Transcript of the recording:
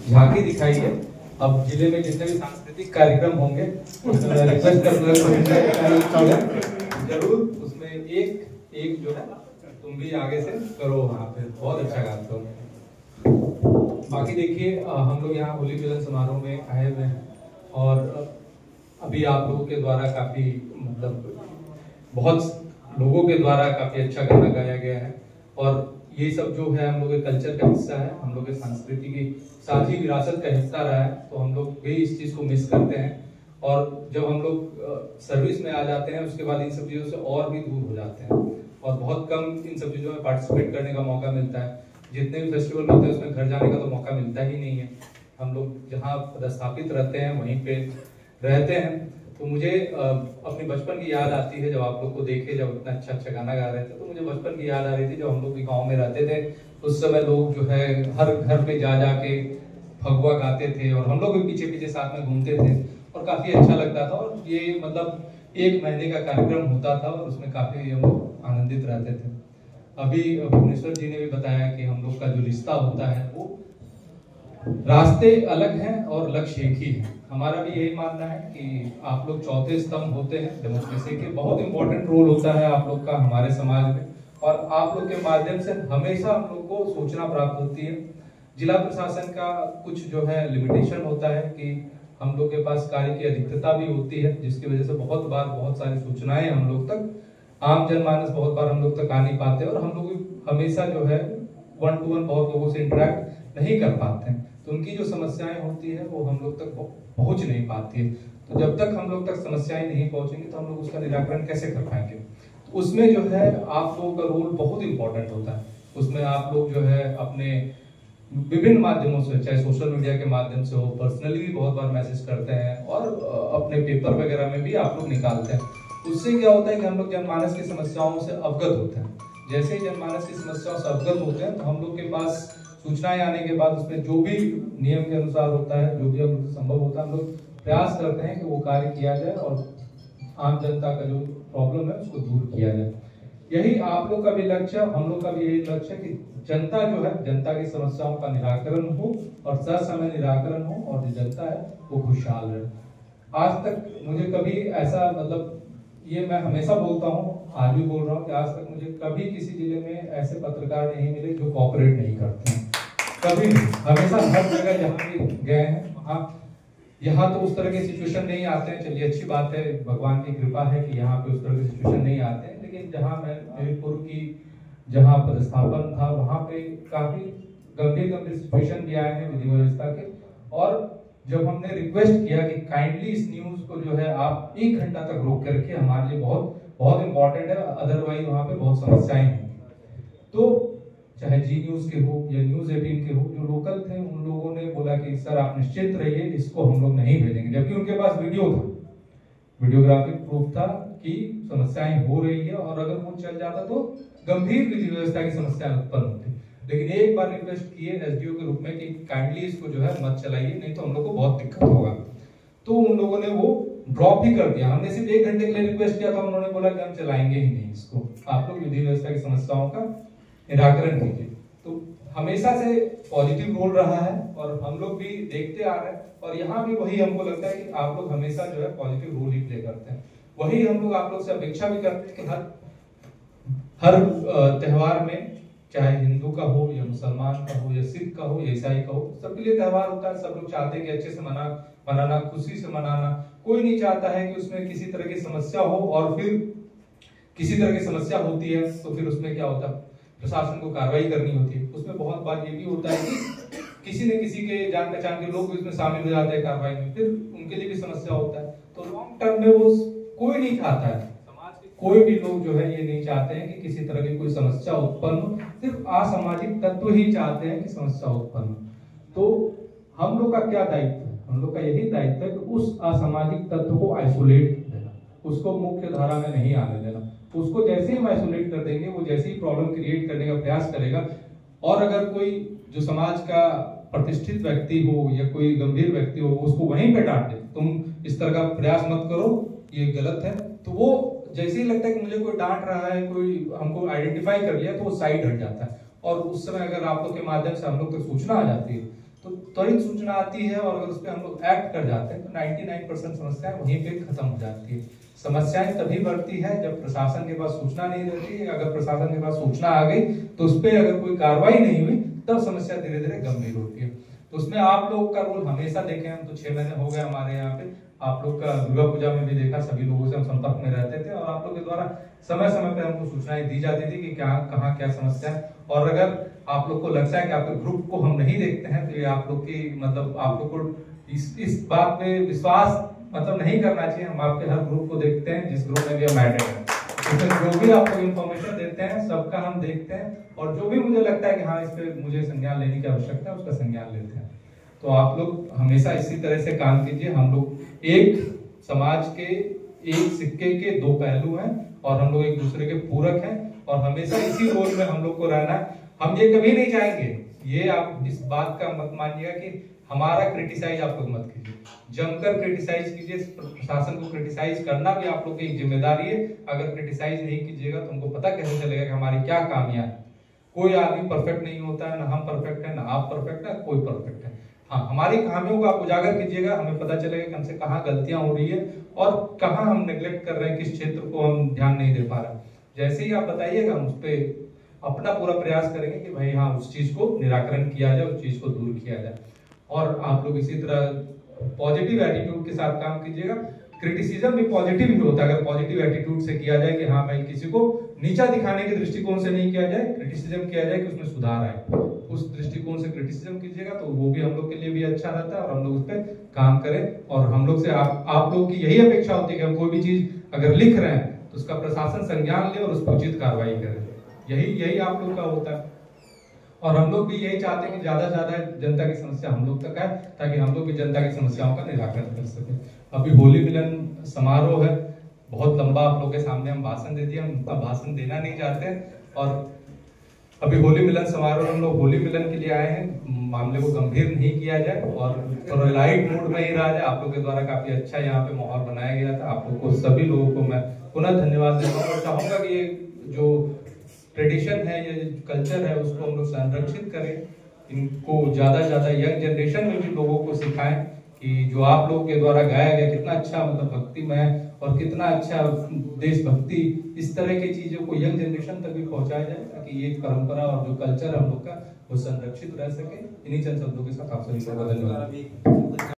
झांकी दिखाई है। अब जिले में जितने भी सांस्कृतिक कार्यक्रम होंगे रिक्वेस्ट कर जरूर उसमें एक जो है तुम भी आगे से करो, वहाँ पे बहुत अच्छा गाते हो। बाकी देखिए हम लोग यहाँ होली मिलन समारोह में आए हुए हैं और अभी आप लोगों के द्वारा काफी बहुत लोगों के द्वारा काफी अच्छा गाना गाया गया है और ये सब जो है हम लोग के कल्चर का हिस्सा है, हम लोग के संस्कृति की साझी विरासत का हिस्सा रहा है। तो हम लोग भी इस चीज को मिस करते हैं और जब हम लोग सर्विस में आ जाते हैं उसके बाद इन सब चीजों से और भी दूर हो जाते हैं और बहुत कम इन सब चीजों में पार्टिसिपेट करने का मौका मिलता है। जितने भी फेस्टिवल होते हैं उसमें घर जाने का तो मौका मिलता ही नहीं है। हम लोग जहाँ पदस्थापित रहते हैं वहीं पे रहते हैं। तो मुझे अपने बचपन की याद आती है, जब आप लोग को देखे जब इतना अच्छा गाना गा रहे थे तो मुझे बचपन की याद आ रही थी। जब हम लोग भी गांव में रहते थे उस समय लोग जो है हर घर पे जा जाके फगुआ गाते थे और हम लोग भी पीछे पीछे साथ में घूमते थे और काफी अच्छा लगता था। और ये एक महीने का कार्यक्रम होता था और उसमें काफी हम लोग आनंदित रहते थे। अभी भुवनेश्वर जी ने भी बताया कि हम लोग का जो रिश्ता होता है वो रास्ते अलग हैं और लक्ष्य एक ही है। हमारा भी यही मानना है कि आप लोग चौथे स्तंभ होते हैं डेमोक्रेसी के, बहुत इंपॉर्टेंट रोल होता है आप लोग का हमारे समाज में और आप लोग के माध्यम से हमेशा हम लोग को सूचना प्राप्त होती है। जिला प्रशासन का कुछ जो है लिमिटेशन होता है कि हम लोग के पास कार्य की अधिकता भी होती है, जिसकी वजह से बहुत बार बहुत सारी सूचनाएं हम लोग तक, आम जनमानस बहुत बार हम लोग तक आ नहीं पाते और हम लोग हमेशा जो है 1 to 1 बहुत लोगों से इंटरेक्ट नहीं कर पाते हैं। तो उनकी जो समस्याएं होती है वो हम लोग तक पहुंच नहीं पाती है। तो जब तक हम लोग तक समस्याएं नहीं पहुंचेंगी तो हम लोग उसका निराकरण कैसे कर पाएंगे। तो उसमें जो है आप लोगों का रोल बहुत इंपॉर्टेंट होता है। उसमें आप लोग जो है अपने विभिन्न माध्यमों से, चाहे सोशल मीडिया के माध्यम से हो, पर्सनली भी बहुत बार मैसेज करते हैं और अपने पेपर वगैरह में भी आप लोग निकालते हैं। उससे क्या होता है कि हम लोग जनमानस की समस्याओं से अवगत होते हैं। जैसे ही जनमानस की समस्याओं से अवगत होते हैं तो हम लोग के पास सूचनाएं आने के बाद उसमें जो भी नियम के अनुसार होता है, जो भी हम लोग संभव होता है, हम लोग प्रयास करते हैं कि वो कार्य किया जाए और आम जनता का जो प्रॉब्लम है उसको दूर किया जाए। यही आप लोग का भी लक्ष्य, हम लोग का भी यही लक्ष्य है कि जनता जो है, जनता की समस्याओं का निराकरण हो और ससमय निराकरण हो और जो जनता है वो खुशहाल रहे। आज तक मुझे कभी ऐसा ये मैं हमेशा बोलता हूँ, आज भी बोल रहा हूँ कि आज तक मुझे कभी किसी जिले में ऐसे पत्रकार नहीं मिले जो कोऑपरेट नहीं करते हैं, कभी नहीं। हमेशा हर जगह जहाँ भी गए हैं वहाँ, यहाँ तो उस तरह के सिचुएशन नहीं आते हैं, चलिए अच्छी बात है, भगवान की कृपा है कि यहाँ पे उस तरह के सिचुएशन नहीं आते हैं। लेकिन जहाँ मैं मेरे पूर्व की जहाँ पदस्थापन था वहाँ पे काफी गंभीर सिचुएशन भी आए हैं विधि व्यवस्था के। और जब हमने रिक्वेस्ट किया कि काइंडली इस न्यूज को जो है आप 1 घंटा तक रोक के रखिए, हमारे लिए बहुत बहुत इंपॉर्टेंट है, अदरवाइज वहाँ पे बहुत समस्याएं हैं। तो चाहे जी न्यूज के हो या न्यूज 18 के हो, जो लोकल थे उन लोगों ने बोला कि सर आप निश्चिंत रहिए, इसको हम लोग नहीं भेजेंगे। जबकि उनके पास वीडियो था, वीडियोग्राफिक प्रूफ था कि समस्याएं हो रही है और अगर वो चल जाता तो गंभीर विधि व्यवस्था की समस्या उत्पन्न होती। लेकिन एक बार रिक्वेस्ट किए एसडीओ के रूप में कि काइंडली इसको जो है मत चलाइए, नहीं तो हम लोग को बहुत दिक्कत होगा। तो उन लोगों ने वो ड्रॉप ही कर दिया। हमने सिर्फ 1 घंटे के लिए रिक्वेस्ट किया था, उन्होंने बोला कि हम चलाएंगे ही नहीं इसको, आप लोग विधि व्यवस्था की समस्याओं का निराकरण कीजिए। तो हमेशा से पॉजिटिव रोल रहा है और हम लोग भी देखते आ रहे हैं और यहाँ भी वही हमको लगता है कि आप लोग हमेशा जो है पॉजिटिव रोल ही प्ले करते हैं। वही हम लोग आप लोग से अपेक्षा भी करते हैं कि हर त्योहार में, चाहे हिंदू का हो या मुसलमान का हो या सिख का हो या ईसाई का हो, सबके लिए त्योहार होता है। सब लोग चाहते हैं कि अच्छे से मनाना, खुशी से मनाना। कोई नहीं चाहता है कि उसमें किसी तरह की समस्या हो और फिर किसी तरह की समस्या होती है तो फिर उसमें क्या होता है, प्रशासन को कार्रवाई करनी होती है। उसमें बहुत बार ये भी होता है कि किसी न किसी के जान पहचान के लोग भी उसमें शामिल हो जाते हैं कार्रवाई में, फिर उनके लिए भी समस्या होता है। तो लॉन्ग टर्म में वो कोई नहीं चाहता है, कोई भी लोग जो है ये नहीं चाहते हैं कि किसी तरह की कोई समस्या उत्पन्न हो। सिर्फ असामाजिक तत्व ही चाहते हैं कि समस्या उत्पन्न हो। तो हम लोग का क्या दायित्व है, हम लोग का यही दायित्व है कि उस असामाजिक तत्व को आइसोलेट देना, उसको मुख्य धारा में नहीं आने देना। उसको जैसे ही हम आइसोलेट कर देंगे, वो जैसे ही प्रॉब्लम क्रिएट करने का प्रयास करेगा और अगर कोई जो समाज का प्रतिष्ठित व्यक्ति हो या कोई गंभीर व्यक्ति हो उसको वहीं पे डांट दे, तुम इस तरह का प्रयास मत करो, ये गलत है, तो वो जैसे ही लगता है कि मुझे कोई डांट रहा है, कोई हमको आइडेंटिफाई कर लिया, तो वो साइड हट जाता है। और उस समय अगर आप लोग के माध्यम से हम लोग तक सूचना आ जाती है तो त्वरित सूचना आती है और अगर उस पर हम लोग एक्ट कर जाते हैं तो 99% समस्याएं वहीं पे खत्म हो जाती है। समस्याएं तभी बढ़ती है जब प्रशासन के पास सूचना नहीं रहती है। अगर प्रशासन के पास सूचना आ गई तो उस पर अगर कोई कार्रवाई नहीं हुई तब समस्या धीरे धीरे गंभीर होती है। तो उसमें आप लोग का रोल हमेशा देखे, हम तो 6 महीने हो गए हमारे यहाँ पे, आप लोग का दुर्गा पूजा में भी देखा, सभी लोगों से हम संपर्क में रहते थे और आप लोग के द्वारा समय समय पर हमको सूचनाएं दी जाती थी कि क्या कहाँ क्या समस्या है। और अगर आप लोग को लगता है कि आपके ग्रुप को हम नहीं देखते हैं तो ये आप लोग की मतलब आप लोग को इस बात पे विश्वास मतलब नहीं करना चाहिए। हम आपके हर ग्रुप को देखते हैं, जिस ग्रुप में भी हम ऐड हैं, जो भी आप लोग इन्फॉर्मेशन देते हैं सबका हम देखते हैं और जो भी मुझे लगता है कि हाँ इस पे मुझे संज्ञान लेने की आवश्यकता है उसका संज्ञान लेते हैं। तो आप लोग हमेशा इसी तरह से काम कीजिए। हम लोग एक समाज के एक सिक्के के दो पहलू हैं और हम लोग एक दूसरे के पूरक हैं और हमेशा इसी रोल में हम लोग को रहना है। हम ये कभी नहीं चाहेंगे, ये आप इस बात का मत मानिएगा कि हमारा क्रिटिसाइज आप लोग मत कीजिए, जमकर क्रिटिसाइज कीजिए। प्रशासन को क्रिटिसाइज करना भी आप लोग की एक जिम्मेदारी है। अगर क्रिटिसाइज नहीं कीजिएगा तो हमको पता कैसे चलेगा कि हमारी क्या खामियां है। कोई आदमी परफेक्ट नहीं होता है, ना हम परफेक्ट है, ना आप परफेक्ट है, कोई परफेक्ट है। हाँ, हमारी खामियों को आप उजागर कीजिएगा, हमें पता चलेगा कि हमसे कहाँ गलतियां हो रही है और कहाँ हम नेग्लेक्ट कर रहे हैं, किस क्षेत्र को हम ध्यान नहीं दे पा रहे हैं। जैसे ही आप बताइएगा हम उस पर अपना पूरा प्रयास करेंगे कि भाई हाँ उस चीज को निराकरण किया जाए, उस चीज को दूर किया जाए। और आप लोग इसी तरह पॉजिटिव एटीट्यूड के साथ काम कीजिएगा। क्रिटिसिज्म भी पॉजिटिव ही होता है अगर पॉजिटिव एटीट्यूड से किया जाए कि हाँ भाई किसी को नीचा दिखाने के दृष्टिकोण से नहीं किया जाए, क्रिटिसिज्म किया जाए कि उसमें सुधार आए, उस दृष्टिकोण से क्रिटिसिज्म कीजिएगा तो वो भी हम लोग के लिए भी अच्छा रहता है और हम लोग उस पर काम करें। और हम लोग से आप लोग की यही अपेक्षा होती है कि हम कोई भी चीज अगर लिख रहे हैं तो उसका प्रशासन संज्ञान ले और उस पर उचित कार्रवाई करे। यही आप लोग का होता है और हम लोग भी यही चाहते हैं कि ज्यादा से ज्यादा जनता की समस्या हम लोग तक आए ताकि हम लोग भी जनता की समस्याओं का निराकरण कर सके। अभी होली मिलन समारोह है, बहुत लंबा आप लोग के सामने हम भाषण दे दिए, हम उतना भाषण देना नहीं चाहते और अभी होली मिलन समारोह हम लोग होली मिलन के लिए आए हैं, मामले को गंभीर नहीं किया जाए और थोड़ा लाइट मूड में ही रहा जाए। आप लोग के द्वारा काफी अच्छा यहाँ पे माहौल बनाया गया था। आप लोग को सभी लोगों को मैं पुनः धन्यवाद देता हूँ और चाहूंगा कि ये जो ट्रेडिशन है, ये कल्चर है, उसको हम लोग संरक्षित करें, इनको ज्यादा से ज्यादा यंग जनरेशन में भी लोगों को सिखाएं कि जो आप लोगों के द्वारा गाया गया कितना अच्छा मतलब भक्तिमय और कितना अच्छा देशभक्ति, इस तरह की चीजों को यंग जनरेशन तक भी पहुंचाया जाए ताकि ये परंपरा और जो कल्चर हम लोग का वो संरक्षित रह सके। इन्हीं चंद शब्दों के साथ आप सभी को धन्यवाद।